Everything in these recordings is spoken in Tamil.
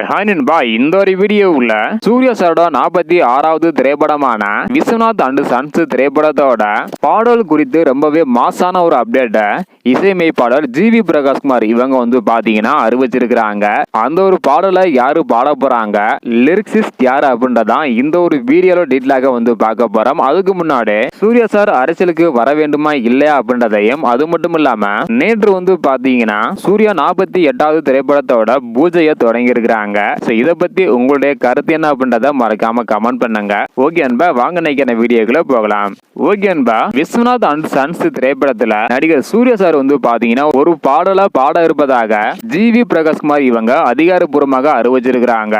ஹாய் நண்பா, இந்த ஒரு வீடியோவுல சூர்யா சாரோட 46வது திரைப்படமான விஸ்வநாத் அண்ட் சன்ஸ் திரைப்படத்தோட பாடல் குறித்து ரொம்பவே மாசான ஒரு அப்டேட்ட இசையமைப்பாளர் ஜிவி பிரகாஷ்குமார் இவங்க வந்து பாத்தீங்கன்னா அறிவிச்சிருக்கிறாங்க. அந்த ஒரு பாடலை யாரு பாட போறாங்க, லிரிக்ஸிஸ்ட் யாரு அப்படின்றதான் இந்த ஒரு வீடியோல டீட்டெயிலாக வந்து பார்க்க போறோம். அதுக்கு முன்னாடி சூர்யா சார் அரசியலுக்கு வர வேண்டுமா இல்லையா அப்படின்றதையும், அது மட்டும் இல்லாம நேற்று வந்து பாத்தீங்கன்னா சூர்யா 48வது திரைப்படத்தோட பூஜையை தொடங்கி இருக்கிறாங்க. இத பத்தி உங்களுடைய கருத்து என்ன அப்படின்றத மறக்காம கமெண்ட் பண்ணுங்க. ஓகே அன்பா, வாங்க நினைக்கிற வீடியோக்குள்ள போகலாம். ஓகே அன்பா, விஸ்வநாத் அண்ட் சன்ஸ் திரைப்படத்துல நடிகர் சூர்யா சார் வந்து பாத்தீங்கன்னா ஒரு பாடலை பாட இருப்பதாக ஜிவி பிரகாஷ்குமார் இவங்க அதிகாரப்பூர்வமாக அறிவிச்சிருக்கிறாங்க.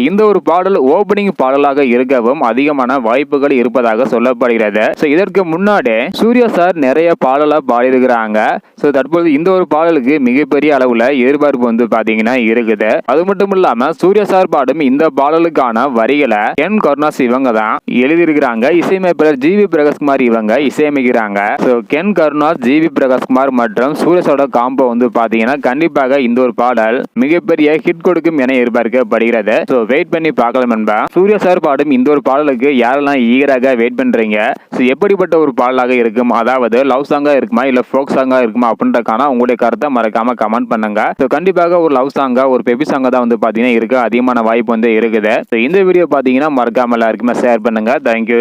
இந்த ஒரு பாடல் ஓபனிங் பாடலாக இருக்கவும் அதிகமான வாய்ப்புகள் இருப்பதாக சொல்லப்படுகிறது. இதற்கு முன்னாடி சூர்யா சார் நிறைய பாடலை பாடியிருக்கிறாங்க. தற்போது இந்த ஒரு பாடலுக்கு மிகப்பெரிய அளவுல எதிர்பார்ப்பு வந்து பாத்தீங்கன்னா இருக்குது. அது மட்டும் இல்லாம சூர்யா சார் பாடும் இந்த பாடலுக்கான வரிகளை என் கருணாஸ் இவங்க தான் எழுதியிருக்கிறாங்க. இசையமைப்பாளர் ஜிவி பிரகாஷ்குமார் இவங்க இசையமைக்கிறாங்க. கென் கருணாஸ், ஜிவி பிரகாஷ்குமார் மற்றும் சூர்யா சாரோட காம்போ வந்து பாத்தீங்கன்னா கண்டிப்பாக இந்த ஒரு பாடல் மிகப்பெரிய ஹிட் கொடுக்கும் என எதிர்பார்க்கப்படுகிறது. வெயிட் பண்ணி பார்க்கலாம் நண்பா. சூர்யா சார் பாடும் இந்த ஒரு பாடலுக்கு யாரெல்லாம் ஈகராக வெயிட் பண்றீங்க? எப்படிப்பட்ட ஒரு பாடலாக இருக்கும், அதாவது லவ் சாங்கா இருக்குமா இல்ல ஃபோக் சாங்கா இருக்குமா அப்படின்றக்கான உங்களுடைய கருத்தை மறக்காம கமெண்ட் பண்ணுங்க. கண்டிப்பாக ஒரு லவ் சாங்கா ஒரு பெபி சாங்கா தான் வந்து பாத்தீங்கன்னா இருக்கு, அதிகமான வாய்ப்பு வந்து இருக்குது. இந்த வீடியோ பாத்தீங்கன்னா மறக்காம எல்லாருக்குமே ஷேர் பண்ணுங்க. தேங்க்யூ.